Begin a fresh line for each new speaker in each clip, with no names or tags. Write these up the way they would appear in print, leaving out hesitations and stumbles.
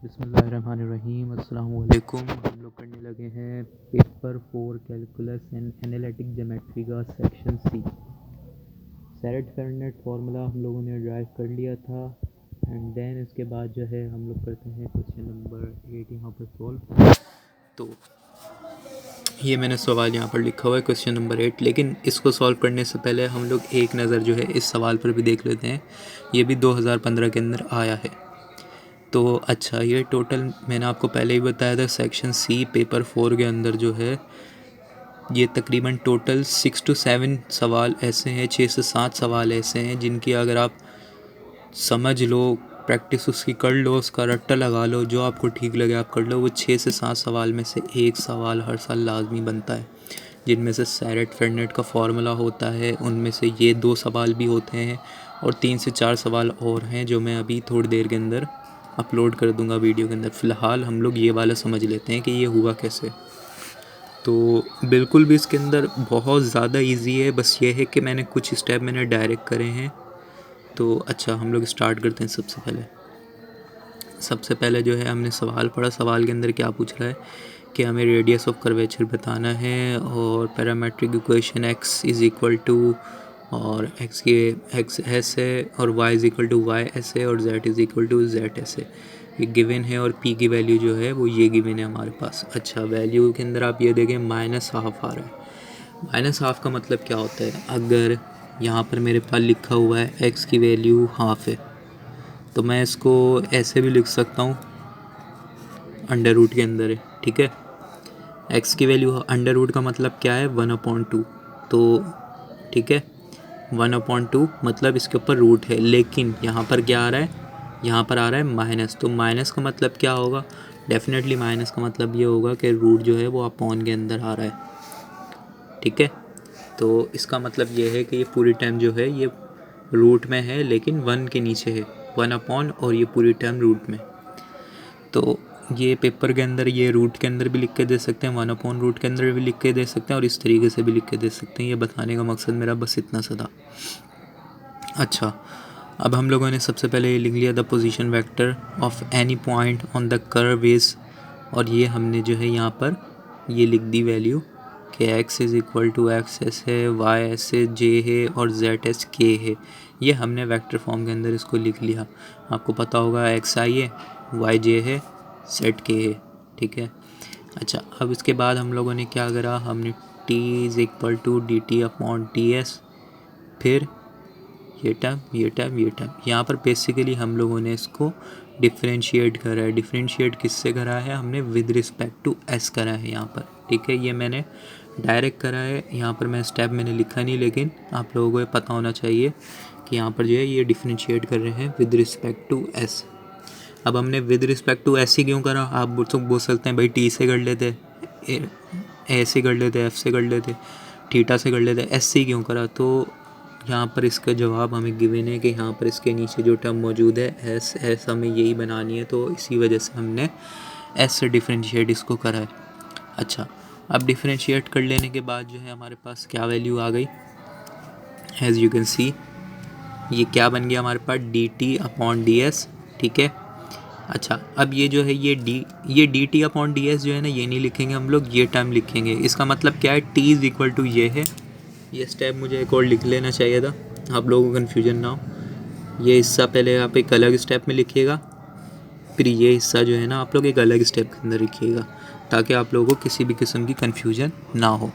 बिस्मिल्लाहिर्रहमानिर्रहीम अस्सलामु अलैकुम। हम लोग करने लगे हैं paper 4 calculus and analytic geometry का सेक्शन सी। सेरेट फेरनेट फार्मूला हम लोगों ने ड्राइव कर लिया था एंड देन इसके बाद जो है हम लोग करते हैं क्वेश्चन नंबर 8 यहाँ पर सॉल्व। तो ये मैंने सवाल यहाँ पर लिखा हुआ है क्वेश्चन नंबर 8, लेकिन इसको सॉल्व करने से पहले हम लोग एक नज़र जो है इस सवाल पर भी देख लेते हैं। ये भी 2015 के अंदर आया है। तो अच्छा, ये टोटल मैंने आपको पहले ही बताया था सेक्शन सी पेपर 4 के अंदर जो है ये तकरीबन टोटल 6 to 7 सवाल ऐसे हैं, 6 से 7 सवाल ऐसे हैं जिनकी अगर आप समझ लो, प्रैक्टिस उसकी कर लो, उसका रट्टा लगा लो, जो आपको ठीक लगे आप कर लो। वो 6 से 7 सवाल में से एक सवाल हर साल लाजमी बनता है, जिनमें से सेरेट फेरनेट का फार्मूला होता है, उनमें से ये 2 सवाल भी होते हैं और 3 से 4 सवाल और हैं जो मैं अभी थोड़ी देर के अंदर अपलोड कर दूंगा वीडियो के अंदर। फ़िलहाल हम लोग ये वाला समझ लेते हैं कि ये हुआ कैसे। तो बिल्कुल भी इसके अंदर बहुत ज़्यादा इजी है, बस ये है कि मैंने कुछ स्टेप मैंने डायरेक्ट करे हैं। तो अच्छा, हम लोग स्टार्ट करते हैं। सबसे पहले जो है हमने सवाल पढ़ा। सवाल के अंदर क्या पूछ रहा है कि हमें रेडियस ऑफ कर्वेचर बताना है और parametric equation x is equal to और x एस है और y is equal to Y S है और z is equal to Z S है। ये गिवन है और p की वैल्यू जो है वो ये गिवन है हमारे पास। अच्छा, वैल्यू के अंदर आप ये देखें -½ आ रहा है। -½ का मतलब क्या होता है? अगर यहाँ पर मेरे पास लिखा हुआ है x की वैल्यू ½ है तो मैं इसको ऐसे भी लिख सकता हूँ, अंडर रूट के अंदर है, ठीक है। x की वैल्यू अंडर रूट का मतलब क्या है? 1/2। तो ठीक है, 1/2 मतलब इसके ऊपर रूट है, लेकिन यहाँ पर क्या आ रहा है? यहाँ पर आ रहा है माइनस। तो माइनस का मतलब क्या होगा? डेफिनेटली माइनस का मतलब ये होगा कि रूट जो है वो अपॉन के अंदर आ रहा है, ठीक है। तो इसका मतलब ये है कि ये पूरी टर्म जो है ये रूट में है लेकिन 1 के नीचे है, 1/, और ये पूरी टर्म रूट में। तो ये पेपर के अंदर ये रूट के अंदर भी लिख के दे सकते हैं, 1/, रूट के अंदर भी लिख के दे सकते हैं और इस तरीके से भी लिख के दे सकते हैं। ये बताने का मकसद मेरा बस इतना सा था। अच्छा, अब हम लोगों ने सबसे पहले ये लिख लिया the position vector of any point on the curve is, और ये हमने जो है यहाँ पर ये लिख दी वैल्यू कि x is equal to X S है, वाई एस है, जे है और जेड एस के है। ये हमने वेक्टर फॉर्म के अंदर इसको लिख लिया। आपको पता होगा एक्स आई है, वाई जे है, जेड के है, ठीक है। अच्छा, अब इसके बाद हम लोगों ने क्या करा? हमने t is equal to D T upon T S, फिर ये टर्म। यहाँ पर बेसिकली हम लोगों ने इसको डिफरेंशिएट करा है। डिफरेंशिएट किससे करा है? हमने विद रिस्पेक्ट टू एस करा है यहाँ पर, ठीक है। ये मैंने डायरेक्ट करा है, यहाँ पर मैं स्टेप मैंने लिखा नहीं, लेकिन आप लोगों को ये पता होना चाहिए कि यहाँ पर जो है ये डिफरेंशिएट कर रहे हैं विद रिस्पेक्ट टू एस। अब हमने विद रिस्पेक्ट टू एस ही क्यों करा? आप बोल सकते हैं भाई टी से कर लेते, ए से कर लेते, एफ से कर लेते, थीटा से कर लेते, एस से क्यों करा? तो यहाँ पर इसका जवाब हमें गिवन है कि यहाँ पर इसके नीचे जो टर्म मौजूद है एस हमें यही बनानी है, तो इसी वजह से हमने एस से डिफरेंशिएट इसको करा है। अच्छा, अब डिफरेंशिएट कर लेने के बाद जो है हमारे पास क्या वैल्यू आ गई? एज यू कैन सी ये क्या बन गया हमारे पास? D T upon D S, ठीक है। अच्छा, अब ये जो है ये D T upon D S जो है ना, ये नहीं लिखेंगे हम लोग, ये टर्म लिखेंगे। इसका मतलब क्या है? टी इज़ इक्वल टू ये है। ये स्टेप मुझे एक और लिख लेना चाहिए था, आप लोगों को कन्फ्यूजन ना हो। ये हिस्सा पहले आप एक अलग स्टेप में लिखिएगा, फिर ये हिस्सा जो है ना आप लोग एक अलग स्टेप के अंदर लिखिएगा, ताकि आप लोगों को किसी भी किस्म की कन्फ्यूजन ना हो।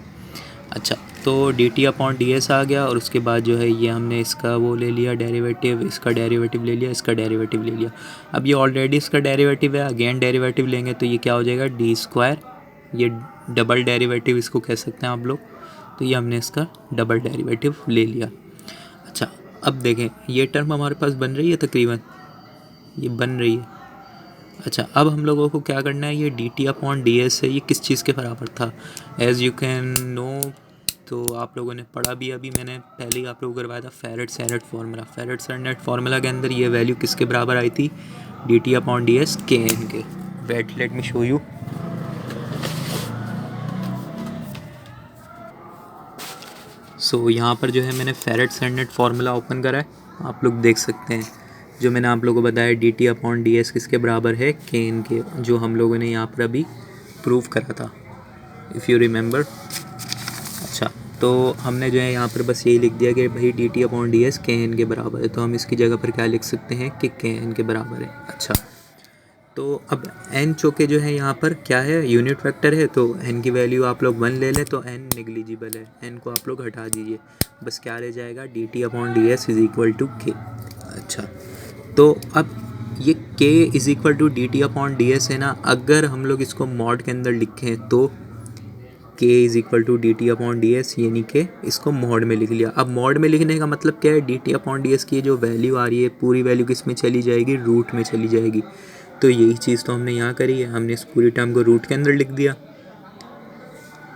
अच्छा, तो D T upon D S आ गया और उसके बाद जो है ये हमने इसका वो ले लिया डेरिवेटिव, इसका डेरिवेटिव ले लिया, इसका डेरिवेटिव ले लिया। अब ये ऑलरेडी इसका डेरिवेटिव है, अगेन डेरिवेटिव लेंगे तो ये क्या हो जाएगा? D square. ये डबल डेरिवेटिव इसको कह सकते हैं आप लोग, तो ये हमने इसका डबल डेरिवेटिव ले लिया। अच्छा, अब देखें ये टर्म हमारे पास बन रही है, तकरीबन ये बन रही है। अच्छा, अब हम लोगों को क्या करना है? ये D T upon D S है, ये किस चीज़ के बराबर था? एज़ यू कैन नो, तो आप लोगों ने पढ़ा भी, अभी मैंने पहले ही आप लोगों को करवाया था Frenet Serret formula. Frenet Serret formula के अंदर ये वैल्यू किसके बराबर आई थी? D T upon D S K N के। Wait, let me show you. So यहाँ पर जो है मैंने फेरेट सेनेट फार्मूला ओपन करा है, आप लोग देख सकते हैं। जो मैंने आप लोगों को बताया dt अपॉन ds किसके बराबर है, kn के, जो हम लोगों ने यहाँ पर अभी प्रूव करा था, इफ़ यू रिमेंबर। अच्छा, तो हमने जो है यहाँ पर बस यही लिख दिया कि भाई dt अपॉन ds kn के बराबर है, तो हम इसकी जगह पर क्या लिख सकते हैं कि kn के बराबर है। अच्छा, तो अब n चौके जो है यहाँ पर क्या है, यूनिट वेक्टर है, तो n की वैल्यू आप लोग 1 ले लें तो n नेग्लिजिबल है, n को आप लोग हटा दीजिए, बस क्या रह जाएगा dt upon ds is equal to k। अच्छा, तो अब ये k is equal to dt upon ds है ना, अगर हम लोग इसको मॉड के अंदर लिखें तो k is equal to D T upon D S, यानी कि इसको मॉड में लिख लिया। अब मॉड में लिखने का मतलब क्या है, D T upon D S की जो वैल्यू आ रही है पूरी वैल्यू किस में चली जाएगी, रूट में चली जाएगी। तो यही चीज़ तो हमने यहाँ करी है, हमने इस पूरी टर्म को रूट के अंदर लिख दिया।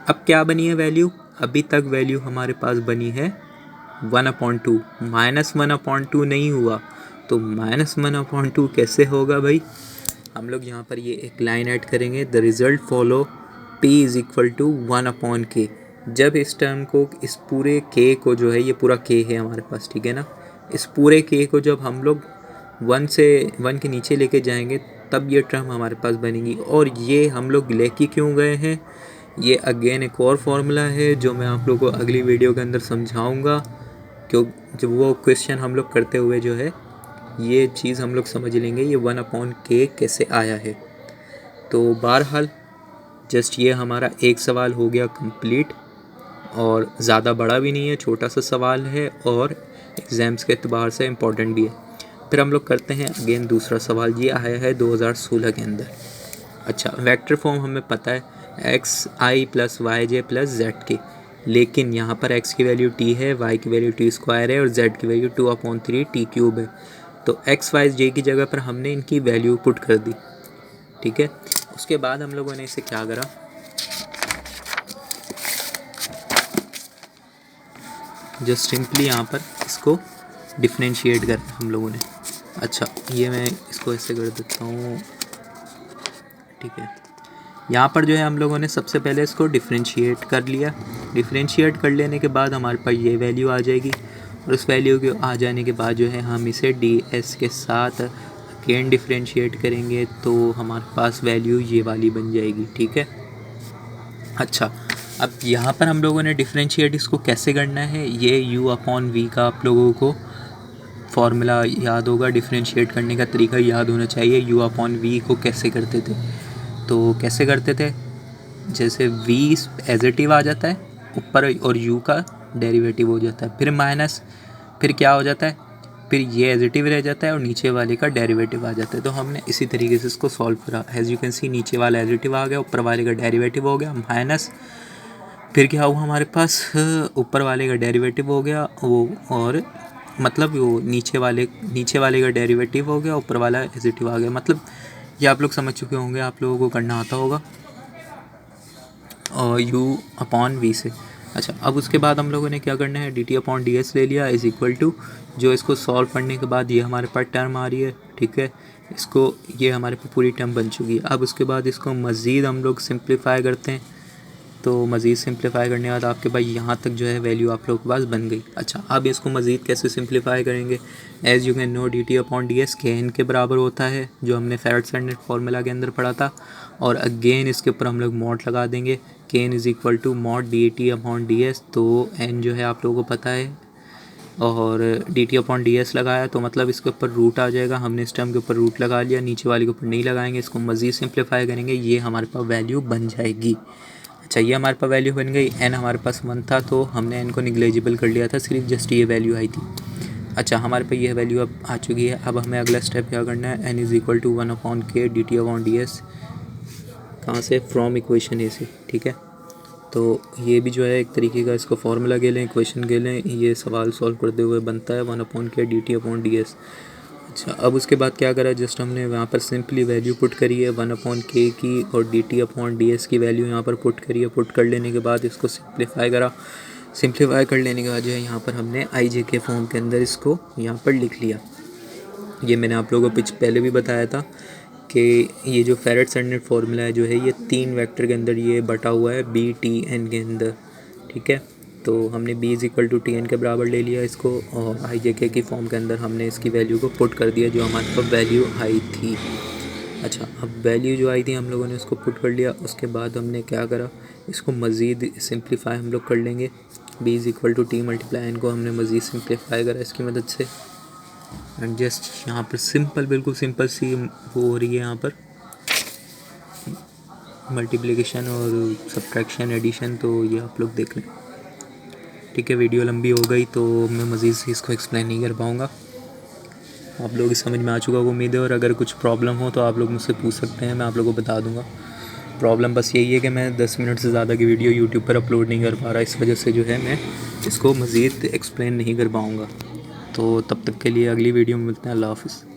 अब क्या बनी है वैल्यू, अभी तक वैल्यू हमारे पास बनी है 1/2, -1/2 नहीं हुआ, तो -1/2 कैसे होगा भाई, हम लोग यहाँ पर ये एक लाइन ऐड करेंगे, the result follow p is equal to 1/k। जब इस टर्म को, इस पूरे k को जो है, ये पूरा k है हमारे पास, ठीक है ना, इस पूरे k को जब हम लोग 1 के नीचे लेके जाएंगे तब ये टर्म हमारे पास बनेगी। और ये हम लोग लेके क्यों गए हैं, ये अगेन एक और फार्मूला है जो मैं आप लोगों को अगली वीडियो के अंदर समझाऊंगा, क्यों जब वो क्वेश्चन हम लोग करते हुए जो है ये चीज़ हम लोग समझ लेंगे, ये 1/k कैसे आया है। तो बहरहाल जस्ट ये हमारा एक सवाल हो गया कंप्लीट, और ज़्यादा बड़ा भी नहीं है, छोटा सा सवाल है और एग्ज़ाम्स के एतबार से इम्पोर्टेंट भी है। फिर हम लोग करते हैं अगेन दूसरा सवाल, ये आया है 2016 के अंदर। अच्छा, वेक्टर फॉर्म हमें पता है एक्स आई प्लस वाई जे प्लस जेड के, लेकिन यहाँ पर x की वैल्यू t है, y की वैल्यू t² है और z की वैल्यू 2/3 t³ है। तो x y j की जगह पर हमने इनकी वैल्यू पुट कर दी, ठीक है। उसके बाद हम लोगों ने इसे क्या करा, जस्ट सिंपली यहाँ पर इसको डिफ्रेंशिएट कर हम लोगों ने। अच्छा, ये मैं इसको ऐसे कर देता हूँ, ठीक है। यहाँ पर जो है हम लोगों ने सबसे पहले इसको डिफ्रेंशिएट कर लिया। डिफ्रेंशिएट कर लेने के बाद हमारे पास ये वैल्यू आ जाएगी, और उस वैल्यू के आ जाने के बाद जो है हम इसे डी एस के साथ अगेन डिफ्रेंशिएट करेंगे, तो हमारे पास वैल्यू ये वाली बन जाएगी, ठीक है। अच्छा, अब यहाँ पर हम लोगों ने डिफ्रेंशिएट इसको कैसे करना है, ये u अपॉन v का आप लोगों को फॉर्मूला याद होगा, डिफ्रेंशिएट करने का तरीका याद होना चाहिए। u अपॉन v को कैसे करते थे, तो कैसे करते थे, जैसे v एजिटिव आ जाता है ऊपर और u का डेरिवेटिव हो जाता है, फिर माइनस, फिर क्या हो जाता है, फिर ये एजिटिव रह जाता है और नीचे वाले का डेरिवेटिव आ जाता है। तो हमने इसी तरीके से इसको सॉल्व करा। एज यू कैन सी, नीचे वाला एजिटिव आ गया, ऊपर वाले का डेरिवेटिव हो गया, माइनस, फिर क्या हुआ हमारे पास, ऊपर वाले का डेरिवेटिव हो गया वो, और मतलब वो नीचे वाले का डेरिवेटिव हो गया, ऊपर वाला एजिटिव आ गया। मतलब ये आप लोग समझ चुके होंगे, आप लोगों को करना आता होगा, और u अपॉन v से। अच्छा, अब उसके बाद हम लोगों ने क्या करना है, dt अपॉन डी एस ले लिया इज़ इक्वल टू, जो इसको सॉल्व करने के बाद ये हमारे पास टर्म आ रही है, ठीक है, इसको, ये हमारे पास पूरी टर्म बन चुकी है। अब उसके बाद इसको मज़ीद हम लोग सिंप्लीफाई करते हैं, तो मज़ीद सिंप्लीफाई करने के बाद आपके पास यहाँ तक जो है वैल्यू आप लोगों के पास बन गई। अच्छा, अब इसको मज़ीद कैसे सिंप्लीफाई करेंगे, as you can know D T upon D S K N के बराबर होता है, जो हमने फेरेड स्टैंडर्ड फार्मूला के अंदर पढ़ा था, और अगेन इसके ऊपर हम लोग मॉड लगा देंगे, K N is equal to mod D T upon D S. तो एन जो है आप लोगों को पता है, और D T upon D S लगाया तो मतलब इसके ऊपर रूट आ जाएगा, हमने इस टर्म के ऊपर रूट लगा लिया, नीचे वाले के ऊपर नहीं लगाएंगे, इसको मज़ीद सिंप्लीफाई करेंगे, ये हमारे पास वैल्यू बन जाएगी। अच्छा, ये हमारे पास वैल्यू बन गई, n हमारे पास 1 था तो हमने n को निग्लेजिबल कर लिया था, सिर्फ जस्ट ये वैल्यू आई थी। अच्छा, हमारे पास ये वैल्यू अब आ चुकी है। अब हमें अगला स्टेप क्या करना है, n is equal to 1/k D T upon D S, कहाँ से, फ्रॉम इक्वेशन ए से, ठीक है। तो ये भी जो है एक तरीके का, इसको फार्मूला के लें, इक्वेशन के लें, ये सवाल सॉल्व करते हुए बनता है 1/k D T upon D S. अच्छा, अब उसके बाद क्या करा, जस्ट हमने यहाँ पर सिंपली वैल्यू पुट करी है 1/k की, और D T upon D S की वैल्यू यहाँ पर पुट करी है। पुट कर लेने के बाद इसको सिंप्लीफाई करा, सिंप्लीफाई कर लेने के बाद जो है यहाँ पर हमने आई जे के फॉर्म के अंदर इसको यहाँ पर लिख लिया। ये मैंने आप लोगों को पहले भी बताया था कि ये जो फेरेड स्टैंडर्ड फार्मूला है जो है, ये 3 वेक्टर के अंदर ये बटा हुआ है, बी टी एन के अंदर, ठीक है। तो हमने b is equal to tn के बराबर ले लिया इसको, और आई जे के की फॉर्म के अंदर हमने इसकी वैल्यू को पुट कर दिया जो हमारे पास वैल्यू आई थी। अच्छा, अब वैल्यू जो आई थी हम लोगों ने उसको पुट कर लिया। उसके बाद हमने क्या करा, इसको मज़ीद सिंप्लीफाई हम लोग कर लेंगे। b is equal to T multiply N को हमने मज़ीद सिंप्लीफाई करा इसकी मदद से। एंड जस्ट यहाँ पर सिंपल, बिल्कुल सिंपल सी वो हो रही है यहाँ पर मल्टीप्लिकेशन और सब्ट्रैक्शन एडिशन, तो ये आप लोग देख लें। ठीक है, वीडियो लंबी हो गई तो मैं मज़ीद से इसको एक्सप्लेन नहीं कर पाऊँगा। आप लोग समझ में आ चुका होगा उम्मीद है, और अगर कुछ प्रॉब्लम हो तो आप लोग मुझसे पूछ सकते हैं, मैं आप लोगों को बता दूँगा। प्रॉब्लम बस यही है कि मैं 10 मिनट से ज़्यादा की वीडियो यूट्यूब पर अपलोड नहीं कर पा रहा, इस वजह से जो है मैं इसको मज़ीद एक्सप्लेन नहीं कर पाऊँगा। तो तब तक के लिए अगली वीडियो में मिलते हैं। अल्लाह हाफ़िज़।